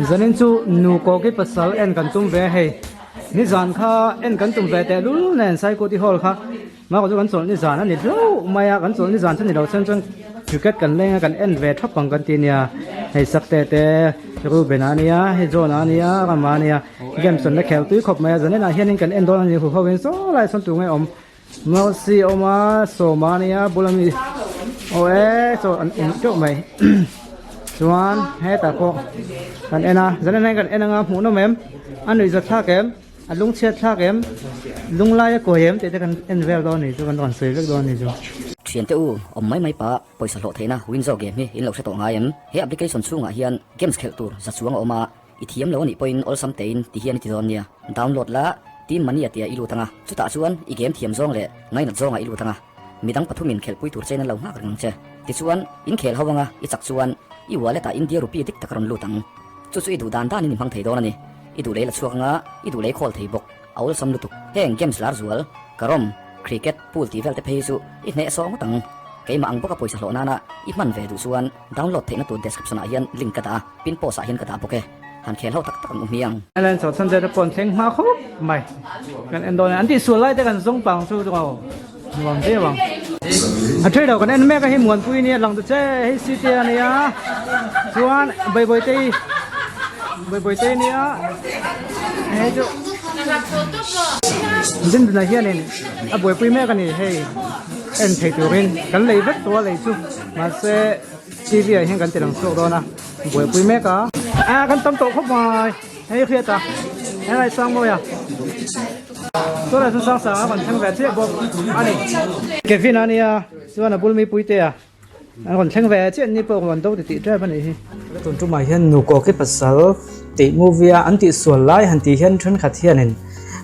cho nên chú nụ có cái bát sál en cần tum về hay ni giàn kha en cần tum vềแต่รู้nên sai cô đi hall kha mà có chú cần sổ ni giàn anh lâu mày cần sổ ni giàn chân ni đầu chân chân cricket cần lên cần en về thắp bằng cần tiền ya hay sắcแต่รู้เป็นอันนี้ให้โจนอันนี้กันมาเนี่ยเกมส่วนนักแข่งตุ้ยขบมาจะเนี่ยเฮียนี่กันเอ็นโดนนี่เขาเป็นโซ่ไรส่วนตัวไงมาซีออกมาโซมาเนี่ยบุลมีโอ้โซอันจบไหมส่วนให้ตาโคกันเอ็นนะจะเนี่ยกันเอ็นงาหมูน้ำแมมอันนี้จะท่าเกมอันลุงเชียท่าเกมลุงไล่ก็เห็นแต่กันเอ็นเวลโดนนี่จุกันโดนเสียเวลโดนนี่จุเขียนเต้าไม่ปะปล่อยสโลเทนะวินโซเกมนี่อินเราใช้ตัวง่ายเฮ้แอปพลิเคชันช่วงเฮียนเกมส์เขตตัวจัดช่วงออกมาอีทีมแล้วนี่พอยน์ออลซัมเตนที่เฮียนที่ตอนเนี่ยดาวน์โหลดละทีมมันนี่เตียอิลูตังอ่ะสุดท้ายส่วนอีเกมทีมซ่องเลยไงนัดซ่องอิลูตังอ่ะมีตั้งปัทุมินเขตปุยตัวเจนั้นเราหน้ากันเช่ที่ส่วนอินเขตเขาว่าไงอีจักส่วนอีวัวและแต่อินเดียรูปีติกตะกรันลูตังจุดอีดูด้านนี่พังไทยโดนนี่อีดูเลยละช่วงอ่ะอีดูเลยคอลไทยบกเอาซัมลุตุกแห่งเกมส์ลาร์ซัวลกระรอมคริกเก็ตพูลตีเวลเตเพย์สุอีเนซองตังไก่มาอังพวกปอยสโลนานะอีมันเวดูส่วนดาวน์โหลดเทนตัวเดสคริปชันอาเฮียนลิงก์กระดาปินโพสอาเฮียนกระดาโอเคหันเขียนเขาตักมุมยังอะไรสอนสันเดอร์ปอนเชงมาครบไม่กันเอ็นโดนอันที่ส่วนไล่แต่กันส่งปังสู้ตัวหวังเจ้าหวังอันที่เรากันเอ็นแม่ก็ให้หมวนปุยเนี่ยหลังตัวเจ้ให้ซีเตียเนี่ยส่วนใบเต้เนี่ยให้จุดินตัวเฮียนี่อ่ะใบปุยแม่กันนี่ให้เอ็นเทตัวเองกันเลยวัดตัวเลยจุมาเซ่ทีวีเห็นกันแต่หลังโซ่ตัวนะใบปุยแม่ก็กันต้มโตเข้ามาให้เครียดจ้ะให้อะไรสร้างบ่อยตัวอะไรสร้างสารมันทั้งแบบที่บอกอันนี้เก็บฟินอันนี้ส่วนบุลมีปุยเตะคนทั้งแบบที่นี่พวกคนโตติดใจพันนี้ต้นทุนมาเห็นหนูก็เก็บภาษาติมูวีอันที่ส่วนไล่หันที่เห็นชนขัดเทียน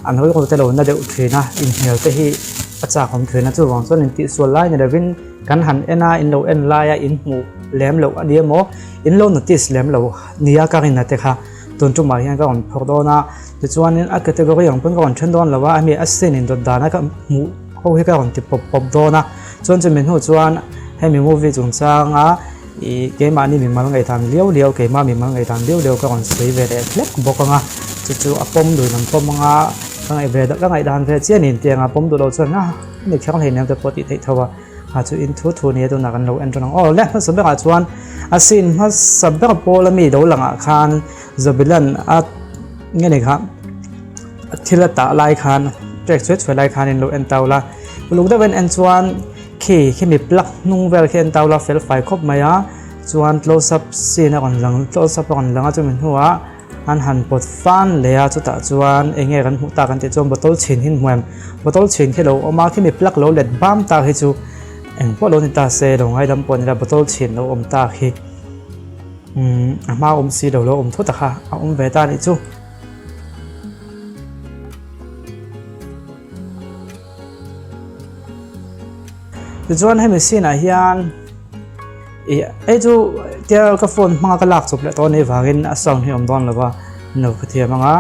อันนี้ก็จะเราน่าจะอุทิศนะอินเทอร์ที่ปัจจัยของเธอนะจู่วังส่วนที่ส่วนไล่เนี่ยเดวินกันหันเอ็นอินโลเอ็นไล่อินหมูแหลมโลอันนี้โมอินโลนติสแหลมโลนี่การินนะเตค่ะต้นทุนมาเห็นก็อ่อนพอดนะแต่ส่วนนี้อันก็ตัวอย่างเป็นก็อ่อนเช่นดอนแล้วว่ามีอัศเซนินตัวดานะก็หมูเขาให้ก็อ่อนติดปบดนะส่วนจะเป็นหัวส่วนให้มีมูวี่จุงจางอีเกมอันนี้มีมันไงทางเลี้ยวเกมมีมันไงทางเลี้ยวก็อ่อนสวยเวเดเล็กบอกว่าจู่ๆปมดูน้ำปมงาทั้งไอเวดทั้งไอดานเวเจียนินเตียงปมดูเราส่วนนะนี่แค่เราเห็นเนี่ยจะปกติที่เท่าว่าอาจจะอินทูนี้ตัวนักเราเอ็นตัวนังอ๋อและสำหรับส่วนอาศินมาสำหรับโปลมีดาวหลังอาคารจะบิลันเงี้ยนี่ครับทีละตาลายคานแจกช่วยลายคานในเราเอ็นเตาละลูกได้เป็นเอ็นส่วนขี่มีปลั๊กนุ่งเวลเอ็นเตาละเฟลไฟครบไหมอ่ะส่วนโลซับซีนก่อนหลังโลซับก่อนหลังอาจจะเป็นหัวอันหันปดฟันเลยจุดตาจวนเองกันหูตากันติดจมบอตลชินหินหวมบอตลชินที่เราเอามาที่มีปลั๊กเราเล็ดบ้ามตาให้จูเองพวกเราในตาเซ่ลงให้ดำปนในบอตลชินเราอมตาให้มาอมซีเราอมทุตตาค่ะเอาอมเบต้านี่จูจวนให้มีซีน่ะฮิอันไอ้จูเดี๋ยวก็ฝนมังก็หลักจบแล้วตอนนี้ว่ากินส่งที่อมดอนแล้วว่าหนูก็เทียมมังอ่ะ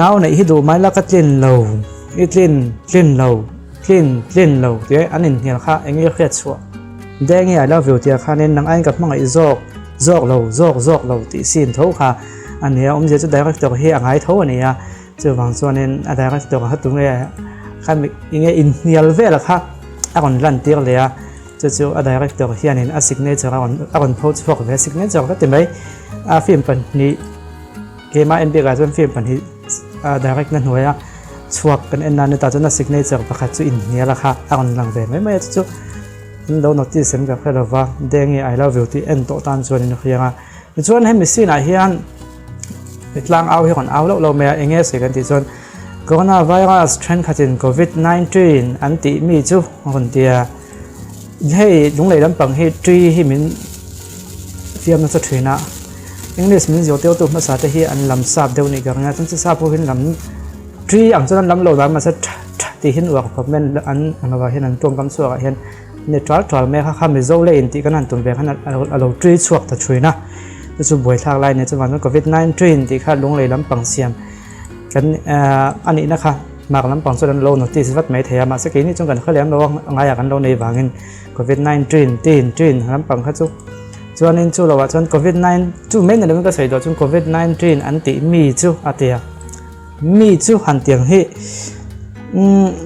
น้าวในที่ดูไม้ละก็ลิ้นเหลวนี่ลิ้นเหลวลิ้นเหลวเดี๋ยวอันนี้เนี่ยค่ะเอ็งยังเครียดชัวแดงเนี่ยแล้ววิวเดียวค่ะเนี่ยนังไอ้กับมังไอ้จอกเหลวตีสินเท่าค่ะอันนี้อมจะได้ก็ตัวเฮียงไงเท่าอันนี้จะวางส่วนนี้อะไรก็ตัวเขาตรงนี้ค่ะยังไงอินเนียลเวลค่ะก่อนลันเตียเลยจู่ๆอะไรก็ตัวเฮียนี่สิกเนเจอร์ก่อนโพสต์พวกนี้สิกเนเจอร์ก็เต็มไปฟิล์มปันนี้เกมมาเอ็นบีกับจนฟิล์มปันนี้ดีเรกนั่นหัวชวกกันเอ็นนั่นแต่จนสิกเนเจอร์ประคัตจุอินเนี่ยละค่ะก่อนหลังเดินไม่จู่ๆเราโน้ตที่เซ็นกับเขาว่าเด้งไอ้เราวิวที่เอ็นโตตันชวนนี่คือยังไงชวนให้มิสซี่น่ะเฮียนไปล้างเอาให้ก่อนเอาแล้วเราไม่เองเสียกันที่ชวนโคโรนาไวรัสเทรนด์ขัดจินโควิด-19อันที่มีจู่คนเดียให้ลุงเลยลำปังให้ทรีให้มินฟิล์มนั่นสุดที่นะอังกฤษมินจะเที่ยวตัวภาษาที่อันลำซาบเดียวนี่กันนะต้องทราบพวกเห็นลำทรีอันนั้นลำโลดมาสักที่เห็นว่าผมเป็นอันว่าเห็นอันตรงคำสวดเห็นในทรัลแม่ข้าไม่โซ่เลยอินที่กันนั่นตัวแบบนั้นเราทรีสวดแต่ทรีนะจะบ่อยทางไรเนี่ยจะวันนั้นโควิด-19ที่ข้าลุงเลยลำปังเสียมกันอันนี้นะคะมากลำปังส่วนโลนที่สวัสดิ์ไม่เทียมมาสักทีนี่จงกันเขาเลี้ยงเราง่ายกันเราในวางเงินโควิด-19ตีนลำปังเขาจุ chuan in chu lo wa chuan covid-19 chu men ne ka sei do chu covid-19 an ti mi chu atia mi chu han tiang hi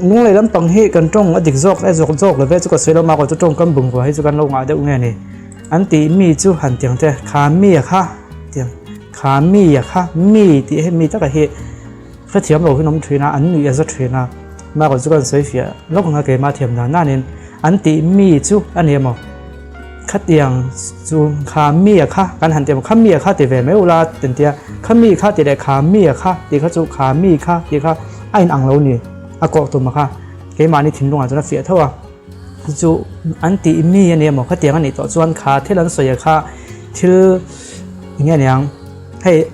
nung le lam pang hi kan tong adik jok le jok le ve chu ko sei lo ma ko chu tong kam bung ko hi chu kan lo nga de nge ni an ti mi chu han tiang te kha mi kha tiang kha mi kha mi ti he mi ta ka hi kha thiam lo hi nom thina an ni ya za thina ma ko chu kan sei fia lok nga ke ma thiam na nin an ti mi chu ani mo khát tiếng chu khá mía khá căn hẳn tiếng khá mía khá thì về mấy ula tiền tia khá mía khá thì để khá mía khá thì khá chu khá mía khá thì khá anh ăn lâu nè cọ tụi mà khá cái mà đi thìn luôn à cho nó phía thôi à chu anh tí mía này mà khá tiếng anh này tọt chuan khá thế lần soi khá thì nghe nhàng hay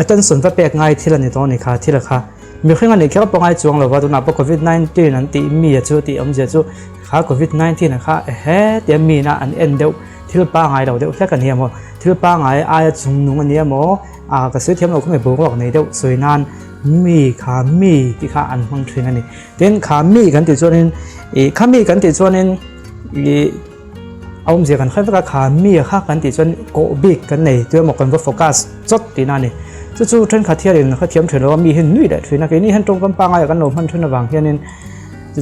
tên xuân phát bẹt ngay thì lần này tọt này khá thì là kháมีแค่งานนี้แค่ป้องกันช่วงเราว่าตัวนับโควิด-19 นั้นตีมีจูตีอมเจจูค่าโควิด-19 นะคะเฮ้เดี๋ยวมีนะอันเอ็นเดียวที่ป้าไงเราเดี๋ยวแค่กันเนี่ยมั้งที่ป้าไงอายจุงนุ่งอันนี้มั้งกระสือเทียมเราก็ไม่บอกหรอกในเดี๋ยวสวยนานมีขามีที่ขาอันฟังถึงอันนี้เดี๋ยวขามีกันติดส่วนนี้ขามีกันติดส่วนนี้เอาเสียกันแค่ว่าขามีขากันติดส่วนโกบิกกันในตัวหมกกันก็โฟกัสจดตีนั่นนี่จู่ๆท่านขาเทียนเขาเทียมถึงแล้วว่ามีเห็นนุ่ยเด็ดถึงนะคือนี่เห็นตรงกันปังอะไรกันหนูพันทุนระหว่างเฮียนิน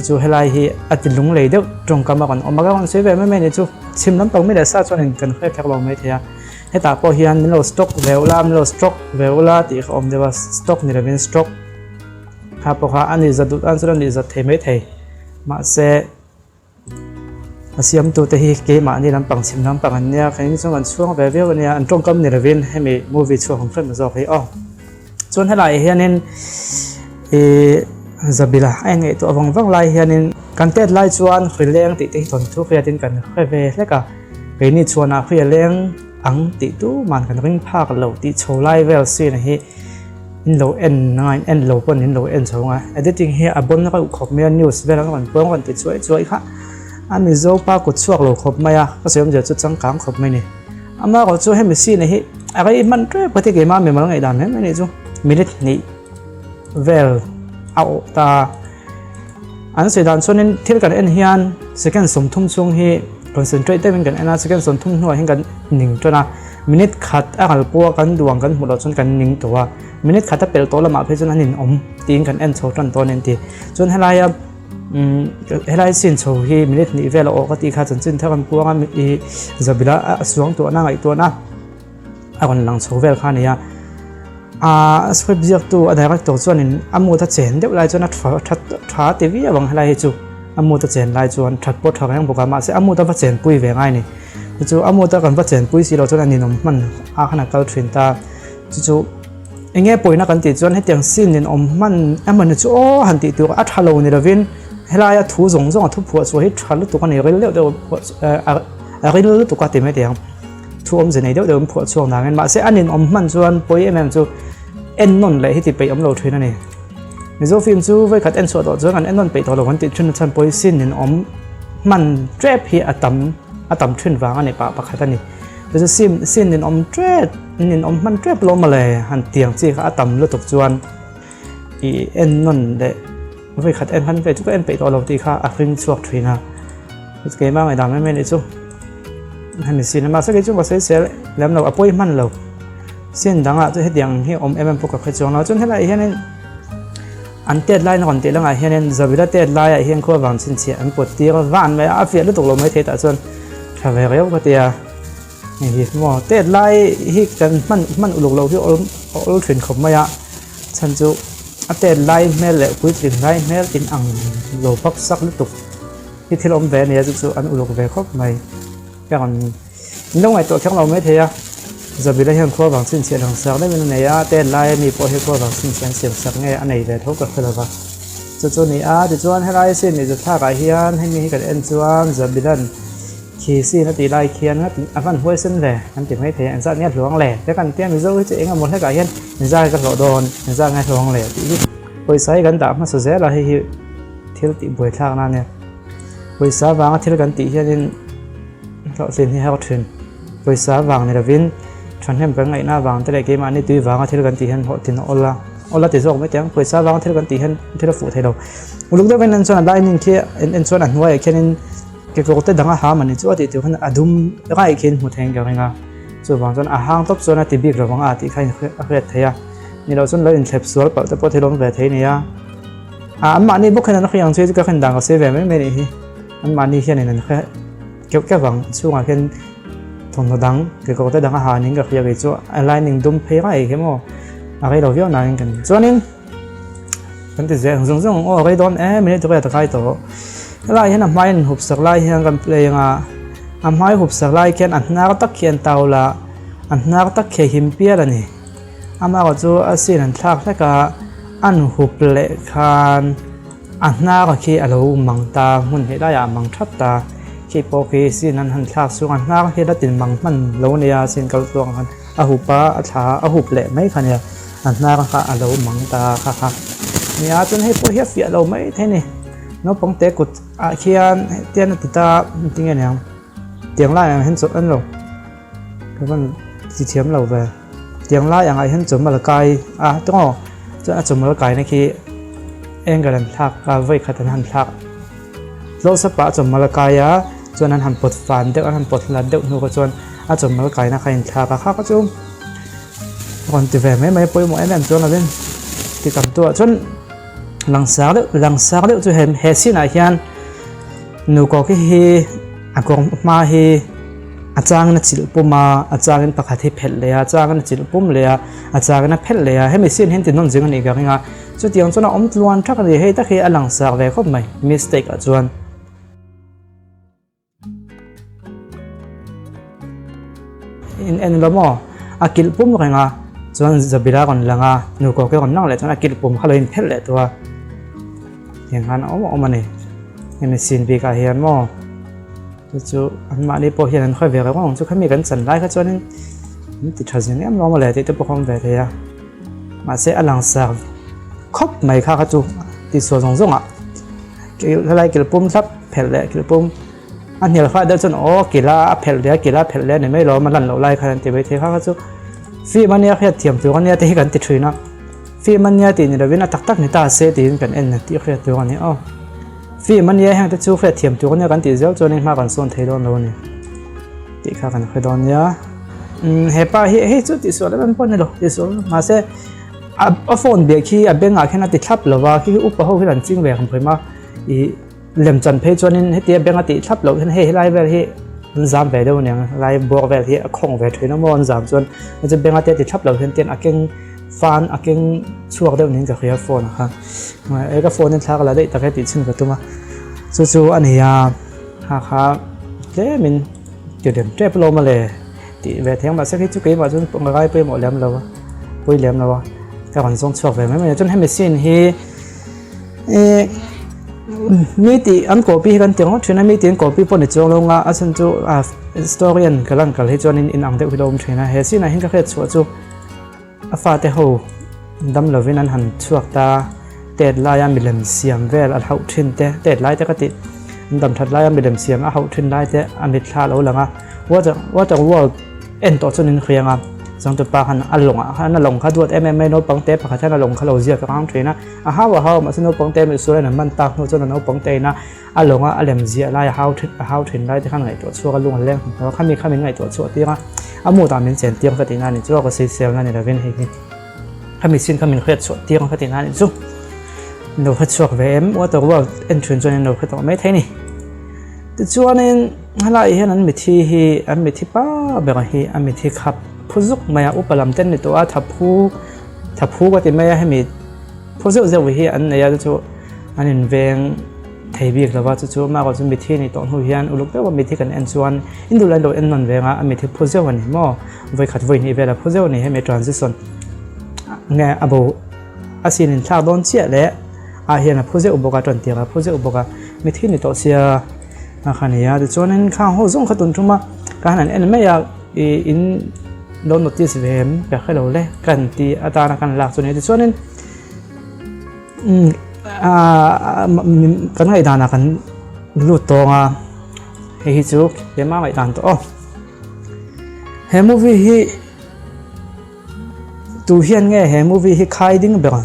จู่ๆให้ลายฮีอาจจะหลงเลยเดี๋ยวตรงกันมาก่อนออกมาก็วางเสียไปไม่เนี่ยจู่ชิมน้ำปังไม่ได้ซาจนเห็นกันแค่ลองไม่เทียให้ตาพอเฮียนนี่เราสต็อกเวลล่านี่เราสต็อกเวลล่าที่เขาอมเดี๋ยวว่าสต็อกนี่เราเป็นสต็อกครับเพราะว่าอันนี้จะดูอันสุดนี้จะเทไม่เทมาเสเสียมตัวที่เกมอันนี้ลำปังชิมลำปังอันเนี้ยใครนี่ช่วงช่วงแบบวันนี้อันตรงกับนี่เราเป็นให้มีมูวี่ช่วงของเพื่อนมาบอกให้อ๋อส่วนให้ลายเฮียนินจะบิละไอ้ไงตัววังลายเฮียนินการเตะลายชวนคุยเลี้ยงติดที่ตนทุกเฮียดินกันค่อยไปแล้วก็ไปนี่ชวนคุยเลี้ยงอังติดตู้มันกันริ่งภาคเหล่าติดโชว์ไล่เวลซีนะฮะอินโลเอ็นนายเอ็นโลปนอินโลเอ็นโชว์ไงไอ้ที่จริงเฮียบนแล้วก็ขอบเมียนิวส์เวลาก่อนเพิ่มก่อนติดช่วยค่ะอันนี้โจ้ป้ากดช่วงเราขบไม่อะก็เสียมจะจุดจังกลางขบไม่เนี่ยอามาก็ช่วยให้มีซีนี่อะไรมันด้วยปฏิกิริยาไม่มาไงด่านไม่เนี่ยจูมินิทนี่เวลเอาตาอันสุดท้ายส่วนนี้ที่กันเอ็นเฮียนสแกนสมทุ่มช่วงที่คอนเซนเทรตได้เป็นกันเอ็นสแกนสมทุ่มหน่วยให้กันหนึ่งตัวนะมินิทขัดอะไรปัวกันดวงกันหมดเราจนกันหนึ่งตัวมินิทขัดถ้าเป็นตัวละมาเพื่อจนนั้นหนึ่งตีนกันเอ็นโซตันตัวนี้ทีจนให้ลายให้ได้สินโชว์ที่มินิทนี้เวลาออกก็ตีขาดจนถ้ากันพวกมันจะบิละสวงตัวนั่งอีกตัวนะคนหลังโชว์เวลข้านี้สคริปต์เยอะตัวอะไรก็ตัวส่วนนี้อามูตัดเจนเดี๋ยวไล่จนทัดทีวีบางให้ไล่จู่อามูตัดเจนไล่จนทัดปวดท้องยังบอกว่ามาเสียอามูตัดเจนปุยเวงไงนี่จู่อามูตัดกันตัดเจนปุยสิเราจนอันนี้น้องมันขนาดเก่าทวินตาจู่เงี้ยปุยนักกันติดจนให้เตียงสิ้นนี่มันมันจู่หันติดตัวอัดฮัลโหลนี่เราวินให้ลายถูส่งทุบหัวสวยให้ทันตัวกันนี่ก็เลี้ยวเดี๋ยวอะไรเลี้ยวตัวกันเต็มไม่เตียงทุ่มจะไหนเดี๋ยวผัวช่วงนั้นมาเสียอันนี้มันชวนปุยจู่เอ็นนนเลยที่ติดไปอมโลทวินนั่นเองในโซฟิล์มจู่ไว้ขัดเอ็นส่วนต่อจากกันเอ็นนนไปต่อเราวันติดชุนชันปุยสิ้นนี่มันเจ็บที่อะตัมชุนวางอันนี้ปะขัดอันนี้แต่จะสิ้นนี่เจ็บนี่มันเจ็บลงมาเลยหันเตียงจีค่ะอะตัมเลือดตกจวนอีเอ็นนนเลยไว้ขัดเอ็นพันไปทุกเอ็นไปต่อเราตีค่ะอะคริมช่วงทวินนะเกมบ้างไอ้ดำไม่ได้จู่ให้มีสิ่งมาสักกี่จู่ก็เสียแล้วเราปุยมันเราสิ่งดังอ่ะจะให้เดียงให้พวกกับขจรเราจนให้ไรเฮียนี่อันเตะไล่นอนเตะแล้วไงเฮียนี่จะวิลาเตะไล่เฮียนขั้ววางชิ้นเสียอันปวดตีก็ว่านไปอาเฟียรู้ตกลงไม่เทแต่ส่วนถ้าไปเรียกว่าเตียนี่หมอเตะไล่ฮิกันมันอุลกเราที่อุลถึงขบมาอ่ะฉันจู่เตะไล่แม่เละคุยถึงไล่แม่ตินอังโลพักซักรู้ตกที่ที่เราแหวนเนี่ยจู่อันอุลกแหวนครบไม่อย่างนี้ต้องไงตัวแข็งเราไม่เทียจะบิดให้ขั้วบางสิ่งเสียงสักได้เป็นไหนเต้นไล่มีพอให้ขั้วบางสิ่งเสียงสักไงอันไหนแต่ทุกข์ก็คือว่าจู่นี้จะจวนให้ไล่สิ่งนี้จะท่าไก่เฮียนให้มีกันเอ็นจวนจะบิดันขี่สิ่งนั้นตีไล่เคียนนั้นอันฟันห้วยเส้นแหล่อันติดไม่เทียนจะเนี่ยหลวงแหล่แต่กันเตี้ยมีเจ้าจะเองหมดให้ไก่เฮียนจะก็หลอดโดนจะไงหลวงแหล่ที่ไปใส่กันดาบมาสุดแสนเราให้เที่ยวติบวยทางนั้นเนี่ยไปสาวางเที่ยวกันตีเฮียนเราสิ่งที่ให้เขาถึงไปสาวางในระวินฉันเห็นเป็นไงหน้าวางแต่ละเกมอันนี้ตีวางที่เรากันตีเห็นหัวตินอลละติดโซ่ไม่เตียงเปิดซาวางที่เรากันตีเห็นที่เราฝูไทยเราลูกเด็กเป็นส่วนได้นิ่งแค่ส่วนอันว่าแค่นี้ cái cuộc tết đang há mà nên chỗ thì khăn adum rai khen một thằng cái nga chỗ bằng chọn hang top chỗ na tibi rồi bằng thì khai khét thế à nên đâu chọn lấy thép số bảo tập thì long về thế này à mà này bốc khăn nó khuyên chơi cái khăn đang có xe về mấy này mà này hiện này nó cái vòng xuống mà khen thùng nó đắng cái cuộc tết đang há những cái cái chỗ aligning dum pay rai cái mà cái đầu video này cái cho nên cái gì giống giống cái đòn mình tụi cái tổ lại hiện nay anh hụp sạc lại hiện gần play nga anh hay hụp sạc lại cái anh nào tắc hiện tàu là anh nào tắc khi hiểm bia là nè anh mà có chỗ asin anh thắc cái anh hụp lệ khan anh nào khi alo mang ta muốn hiện đại mang thắt ta khi bỏ khi xin anh thắc xuống anh nào khi đã tìm mang mình lâu này xin câu tuồng anh hụp ba anh hụp lệ mấy khan này anh nào khi alo mang ta kháนี่อาจจะให้พวกเฮียฟิเราไม่เท่นี่น้องปองเตะกุดเขียนเตียนติดตาจริงไงเนี่ยเตียงไล่เห็นสดอันหรอกคือมันจีเทียมเราไปเตียงไล่อย่างไรเห็นจมมาละกายต้องจะจมมาละกายนี่คือเองกันทักการไว้ขัดหันทักเราสปะจมมาละกายจนนั้นหันปวดฟันเด็กหันปวดหลังเด็กหนูก็จนจมมาละกายนะใครทักข้าก็จุ่มก่อนตีแหวนไม่ปล่อยหมดไอ้แม่จนอะไรที่กำตัวจนหลังสากเด็กจะเห็นเฮสินายยันหนูก็คือเฮอากงมาเฮอาจารย์นักจิตปุ่มมาอาจารย์ประกาศที่เพลเลยอาจารย์นักจิตปุ่มเลยอาจารย์นักเพลเลยให้ไม่สิ้นเห็นติดนนจึงอันนี้ก็ง่ายจุดที่ยังจนอมตวนทักเลยให้ตะเคียนหลังสากเวก็ไม่ mistake อ่ะจวนอินละมั่วอากิลปุ่มก็ง่ายจวนจะบิดาก่อนละง่าหนูก็แค่ก่อนนั่งเลยจวนอากิลปุ่มเขาเลยเพลเลยตัวอย่างนั้นเอามาเนี่ยยังไม่สิ้นปีกาเฮียนมั่วจู่อันมาในพอเฮียนค่อยเวรว่าของจู่เขามีกันสันไล่เขาจวนนี่ติดทัศน์เนี่ยมันลงมาเลยติดตัวพร้อมเวรเลยมาเสียหลังสากครบไม่ค่ะเขาจู่ติดส่วนสองอ่ะอะไรกิลปุ่มทับเพลเลยกิลปุ่มอันนี้เราเดินจนกีฬาเพลเลยเนี่ยไม่รอมันลั่นเราไล่ขนาดติดไปเทเขาจู่ฟีมันเนี่ยแค่เทียมตัวเนี่ยที่กันติดทรีนะฟีมันเนี่ยตีนี่เราวินาตักนี่ตาเสียตีนกันเอ็นที่แค่ตัวนี้ฟีมันเนี่ยแห่งที่จู่แค่เทียมตัวเนี่ยกันตีเจ้าจนนี่มากันส่วนเทโดนเราเนี่ยตีข้ากันแค่โดนเนี่ยเฮป้าเฮ้จุดที่ส่วนแล้วมันพ้นเลยหรอที่ส่วนมาเสียโฟนเบียขี้เบงแค่นั้นติดทับหรือว่าที่อุปโภคที่หลังจริงแบบของเพื่อนมาเหลี่ยมจันเพจจนนี่ให้ตีเบงติดทับหรือให้ไล่แบบที่จามแบบเดียวเนี่ยไล่บวกแบบที่คงแบบที่น้ำมันจามจนมันจะเบงติดทับหรือเห็นเตียนอาเก่งฟันอาเก่งช่วงเดียวนี้จะเคลียร์โฟนนะครับไอ้ก็โฟนนี่ทักอะไรได้แต่แค่ติดชิ้นกับตัวมาจู่ๆอันนี้ครับเจ้มินจุดเด่นเจ้าพลมาเลยติแบบเที่ยงมาสักทีจุกกี้มาจนมาไล่ไปหมดแล้วเราไปเลี้ยงเราแต่ก่อนส่งช่วงแบบไม่จนให้ไม่สิ้นที่มีตีอันกอบปีกันเตียงว่าช่วยนั้นมีตีอันกอบปีพอในช่วงลงอ่ะฉันจู่สตอรี่กันลังกันให้จวนอินอังเด็กวิโรมช่วยนะเฮ้ยสินะเห็นก็แค่ชัวจู่ฟ้าเตะหูดำเหลวินันหันช่วงตาเตะลายมีเลมเสียมเวลอันเขาทิ้งเตะลายเตะก็ติดดำทัดลายมีเลมเสียมเขาทิ้งลายเตะอันมิดชาแล้วหลังว่าจะเอ็นตัวจนนินเคลียงสังตัวปาหันอันหลงอันหลงเขาดูดMMAโนปังเตะปะเขาท่านหลงเขาเราเสียกับห้างเทรนะว่ามาสนุกปังเตะมันสวยนะมันตาโนจนโนปังเตะนะอันหลงอันเลมเสียลายเขาทิ้งลายที่ข้างไหนตัวชั่วกันลุงอันแรงเพราะข้ามีไงตัวชั่วที่ว่าอามูตามเป็นเสียงเตียงคตินานี่ชั่วก็เสียนั่นนี่เราเป็นเหตุข้ามีสิ้นข้ามีเครียดชั่วเตียงคตินานี่จู่เราเครียดชั่วเวมว่าตัวว่าเอ็นชวนจนเราเครียดตัวไม่เท่นี่แต่ชั่วนี่อะไรเห็นอันมีที่ป้าแบบนี้อันมีที่ขับผู้ซุกมาอุปลัมเต้นในตัวทับผู้ก็ติไม่ให้มีผู้ซุกจะวิธีอันนี้จู่อันนี้เวงไทยบีกแล้วว่าจู่มาก็จะมีที่ในตัวหูเฮียนอุลุกเตว่ามีที่กันเอ็นชวนอินดูแลโดเอ็นนนเวงอันมีที่ผู้ซุกวันนี้มั่วไว้ขัดไว้นี่เวลาผู้ซุกนี่ให้มี transition ไงอาบูอาศินินชาวโดนเชี่ยและอาเฮียนผู้ซุกอุปการณ์เตียร์ผู้ซุกอุปการมีที่ในตัวเสียขณะนี้จู่นั้นข้างห้องส่งขัดตุนทุ่มการนั้นเอ็นไม่อยากอินโดนนติสเวมแบบให้เราเล่กันตีอัตราการหลักส่วนนี้ส่วนนั้นกันไงด่านกันรูดตัวเฮ้ยจุกเดี๋ยวมาไงด่านตัวเฮ้ยมูวี่ฮีตูเฮียนไงเฮ้ยมูวี่ฮีคายดิ้งแบบ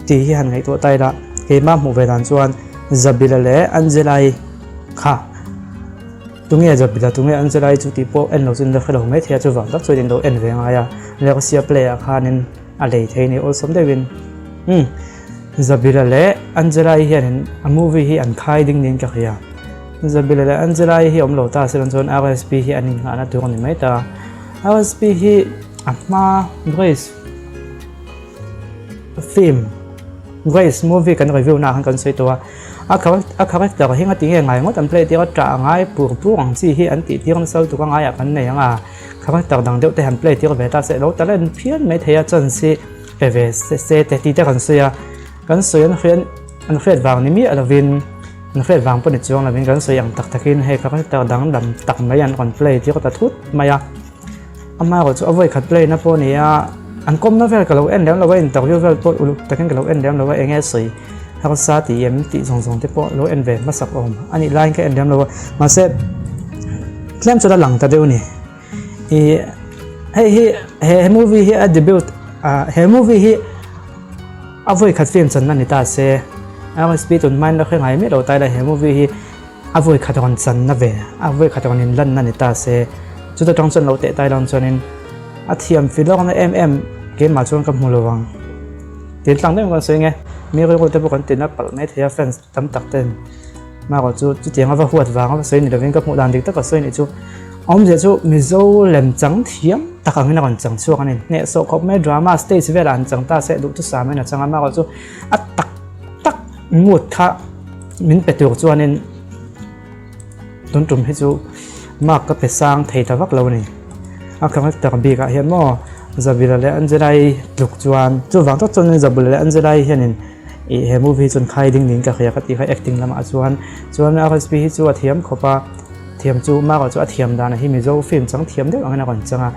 ตีเฮียนไงตัวไตละเฮ้ยมาหมู่เวดานส่วนจับบิลเล่อันเจลัยค่ะ tunge ja bila tunge anjalai chu ti po en lo chun da khelo mai thia chu wang tak chuin do en venga ya le ko sia play a khanin a lei theini all som de win zabila le anjalai hian a movie hi an khai ding ning ka khia zabila le anjalai hi om lo ta silan chon RSP hi anin ana tu ni mai ta RSP hi ama grace film grace movie kan review na kan sei to a character hi nga tinge ngai ngot an play ti tra ngai pur ang chi hi an ti tirn sau tu ka ngai a kan nei anga character dang deuh te han play ti ve ta se lo ta len phian mai theya chan si ve se te ti te kan se ya kan se an khian wang ni mi alovin an khian wang pon chuang la vin kan se yang tak takin he character dang dam tak mai an kon play ti ko ta thut maya ama ko chu avoi khat play na po ni a an kom na vel ka lo en dam lo in interview vel po ulu takin ka lo en dam lo enge sei ha sa ti em ti song te po lo en ve ma sak om ani line ka en dam lo ma se klem chu da lang ta deu ni e he movie hi a debut he movie hi avoi khat film chan na ni ta se RSP tun man la khengai mi lo tai la he movie hi avoi khat ron chan na ve avoi khat ron in lan na ni ta se chu ta tong chan lo te tai long chonin a thiam filong na ke ma chuan ka mulowang tin tlang dem kan soi nge mi ro te bu kan tin na pal mai thia fans tam tak ten ma ko chu tiang ava huat wang soi ni lovin ka mu dan dik ta ka soi ni chu om je chu mi zo lem chang thiam takang na kan chang chu kan ne so khop me drama stage ve ran chang ta se du tu sa me na chang ma ko chu a tak mut kha min pe tu chuanin ton tum hi chu mak ka pe sang thei ta vak lo ni a khang ta bi ka hian mo zabila le anjalai luk chuan chu wang tak chon zabila le anjalai hianin he movie chun khai ding ning ka khia ka ti khai acting lama chuan RSP hi chu a thiam khopa thiam chu ma ko chu a thiam dana hi mi zo film chang thiam deuh angana kon changa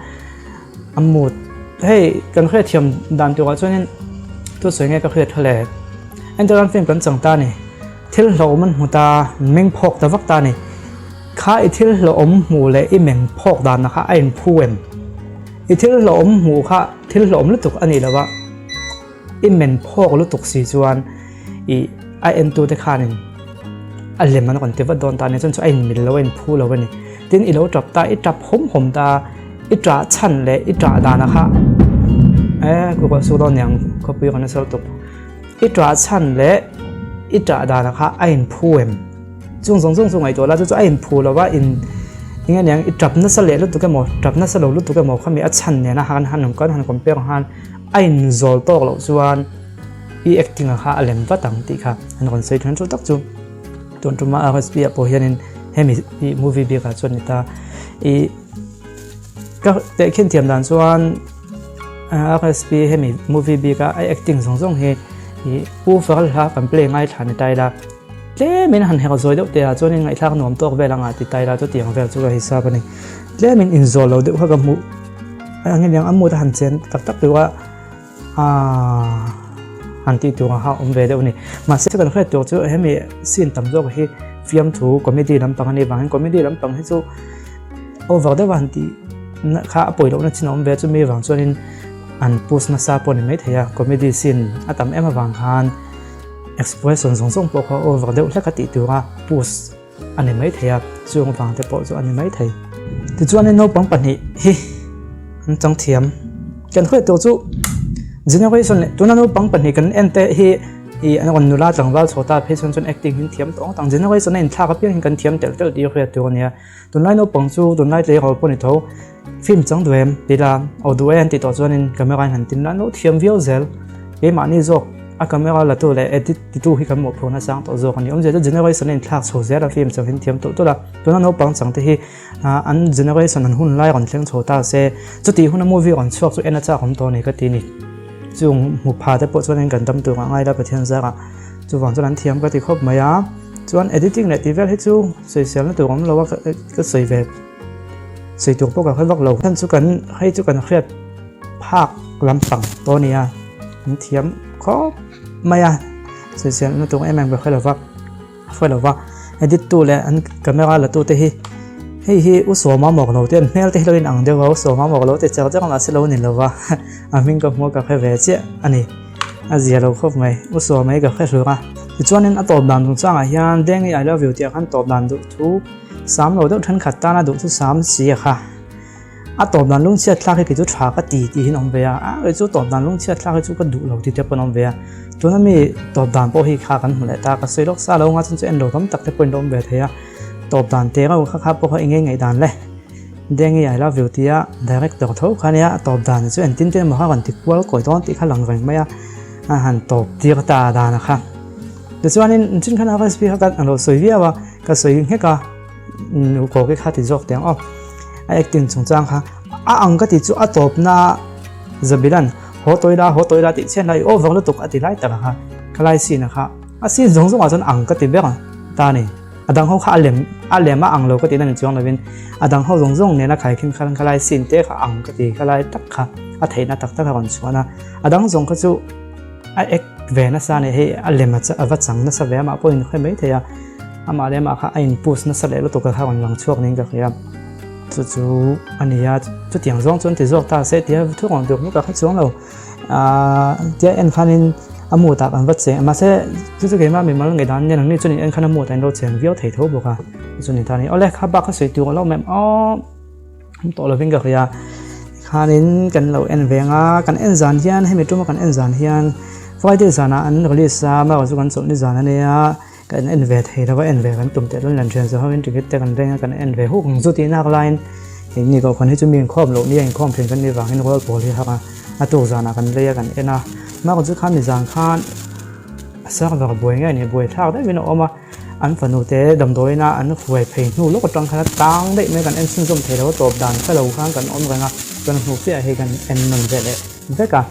amut hey kan khre thiam dan tu ka chuanin tu soi nge ka khre thale anjalan film kan chang ta ni thil lo man huta meng phok ta vak ta ni kha I thil lo om mu le I meng phok dan na kha ain phuem I thil lo om mu kha thil lo om lu tuk ani lawa I men phok lu tuk si chuan I en tu te khanin alem man kon te va don ta ne chon chu ain mil lo en phu lo ni tin I lo trap ta I trap hom ta I tra chan le I tra da na kha ku ko su don yang ko pi kon sel tuk I tra chan le I tra da na kha ain phuem chung ai to la chu ain phu lo wa in inga yang I trap na sa le lu tu ka mo trap na sa lo lu tu ka mo khami a chan ne na han kon han compare han ain zol tok lo chuan I acting a kha alem va tang ti kha an kon sei thon chu tak chu ton tu ma RSP a po hianin hemi movie bi ka chon ni ta ka te khin thiam dan chuan RSP hemi movie bi ka I acting zong he u fal ha kan play ngai thani tai la le min han hel zoi deuh te a chuan ngai thak nom tok velanga ti tai la to tiang vel chu ka hisab ani le min in zol lo deuh kha ka mu angin yang amu ta han chen tak tak dewa han ti tu ha om ve deuh ni ma se kan khre to chu hemi sin tam zo hi film thu comedy lam pang ani wang comedy lam pang hi chu over the one ti kha apoi lo na chinom ve chu mi wang chuanin an post na sa pon mai theya comedy scene atam ema wang han expression song po kha over deuh la ka ti tu ha post ani mai theya chung wang te po chu ani mai thei ti chuanin no pang pani hi an chang thiam kan khre to chu generation le tuna no pang pani kan ente hi an on nula tangwal chota phechon chon acting hin thiam tong tang generation in thla ka pian kan thiam tel tel ti khre to nia tunlai no pang chu tunlai le hol poni tho film chang duem tila audio ti to chuanin camera han tin la no thiam viau zel e mani zok a camera la to le edit ti tu hi kan mo phona sang to zok ani om je generation in thla so zera film chang hin thiam to la tuna no pang chang te hi an generation an hun lai ron thleng chota se chuti huna movie on chok chu ena cha khom to ni ka ti ni chung mu pha te po chuan kan tam tu ngai la pathian za chu wang chuan thiam ka ti khop maya chuan editing le ti vel hi chu social na tu om lo ka sei ve sei tu po ka khoi vak lo than chu kan hei chu kan khriat phak lampang to nia thiam khop maya social na tu em ba khoi lo wa edit tu le an camera la tu te hi hi u so ma mok lo te mel te lo in ang de wa so ma mok lo te chak chak la se lo ni lo wa aming ka mo ka khe ve che ani a zia lo khop mai u so mai ka khe ru ga ti chuanin a top dan chung changa hian deng I love you ti khan top dan du thu 3โลเดทันขัดตานะดูทุ3เสียค่ะตบดันลุงเชียดลากให้กิจุดขาก็ตีหินอมเวียจุดตบดันลุงเชียดลากให้จุดก็ดูเราที่เทปนอมเวียตัวนั้นมีตบดันพอให้ขากันหมดเลยตาก็สวยล็อกซาเรางั้นจะเอ็นโดต้องตักเทปนอมเวียเทียตบดันเตะก็ข้าพอเขาเองไงดันเลยเด้งใหญ่แล้ววิวที่ดีเรกตัวเขาคันนี้ตบดันจะเอ็นตินเต็มมาข้ากันติดวัวก่อยต้นติดข้าหลังแรงไหมหันตบตีก็ตาดานะคะเดี๋ยวส่วนนี้จริงขนาดว่าสปีเขากันเราสวยเวียว่าก็สวยแค่ก็ก็แค่ขาติดจอกเตียงอ๋อไอ้ตินสงจังค่ะอังก็ติดจู่ตบน่าจะบิลันหัวตัวละติดเช่นไรโอ้ฟังแล้วตกติดไรแต่ละค่ะคลายสินะคะสินสงว่าจนอังก็ติดเบ้างตานี่ดังเขาขาเลี่ยมอังเราก็ติดนั่นจวงเลยเป็นดังเขาสงเนี่ยนะใครขึ้นคลายสินเตะขาอังก็ติดคลายตักค่ะเทน่าตักก่อนชัวนะดังสงก็จู่ไอ้เวนัสเนี่ยให้เลี่ยมจะวัดสังนัสเวมาพออินค่อยไม่เทียมาเลี่ยมค่ะไอ้ปุสนัสเลยแล้วตกข้าวันหลังช่วงนี้ก็คือจู่อันนี้จุดอย่างจงจนที่จอกตาเสร็จเดี๋ยวทุกคนเดี๋ยวนี้ก็เข้าช่วงเราเดี๋ยวเอ็นคันนี้มูตักอันวัดเสียมาเสร็จจู่ๆเกี่ยมามีมาเรื่องไงดันเนี่ยหลังนี้จุดนี้เอ็นคันมูตันเราเสียงวิวเททูบอกค่ะจุดนี้ตอนนี้เอาเลยข้าบ้าข้าสวยตัวเราแม่ตัวเราเป็นก็คือคันนี้กันเราเอ็นเวงกันเอ็นจานเฮียนให้มีตัวมากันเอ็นจานเฮียนไฟที่จานะอันนี้ก็เรียกซามาว่าจุกันส่วนที่จานนั้นเนี่ยกันเอ็นเวทให้เราก็เอ็นเวกันตุ่มแต่ละหลังเชิญจะเขาเป็นจุดแต่กันเรื่องกันเอ็นเวหุกจุดที่นักไลน์นี่ก็คนที่จะมีข้อมูลนี่ยังข้อมูลกันในฝั่งให้เราโพลีครับตัวจานะกันเรียกกันเอ็นะมากกว่าจุดข้ามในจานข้านสักแบบบวยง่ายเนี่ยบวยท่าได้เป็นออกมาอันฝันหนูเตะดำโดยนะอันหวยเพลงหนูลูกกระตังขนาดตังได้ไม่กันเอ็นซึ่งจมเทเราตบดันก็เราข้างกันอ้อมกันนะจนหนูเสียให้กันเอ็นมันเวเลยเด็กอะ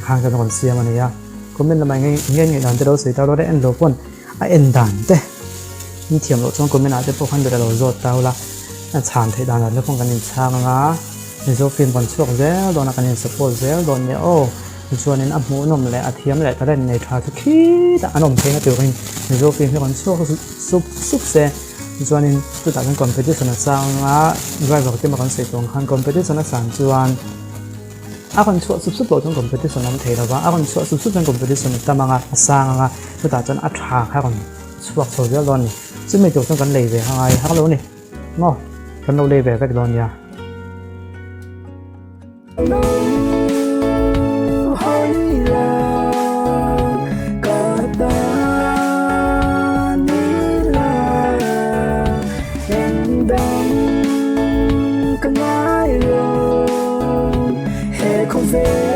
ข้างกันคนเสียมันเนี่ยก็เป็นทำไมเงี้ยดันจะเราเสียเราได้เอ็นโลปนเอ็นดันเต้นี่เทียมเราช่วงก็ไม่น่าจะพวกขันเดือดเราโจทย์เราละชานเทดานแล้วพวกกันยินช่างนะในโซฟินบอลช่วงเซลโดนกันยินสปอร์ตเซลโดนเนี่ยโอ้ส่วนนี้อัพมูนมเลยอาเทียมเลยแต่ได้ในทราทุกทีแต่อันนมเพลงก็ตัวเองในโซฟินที่คนช่วงซุปเซส่วนนี้ตัวต่างกันคอมเพลติชันช่างนะรายบอกที่มากันเสียตรงขันคอมเพลติชันสั่งส่วนคนช่วยซุปโหลดจนคอมเพลติชันนั้นเทแล้วว่าคนช่วยซุปจนคอมเพลติชันแต่มาสร้างนะตัวต่างจนอัตราค่ะคนช่วงโซเชียลโดนนี่ซึ่งไม่ตัวต้องกันเลยไปหายฮัลโหลนี่งอกันเราเลยแบบโดนยาHey,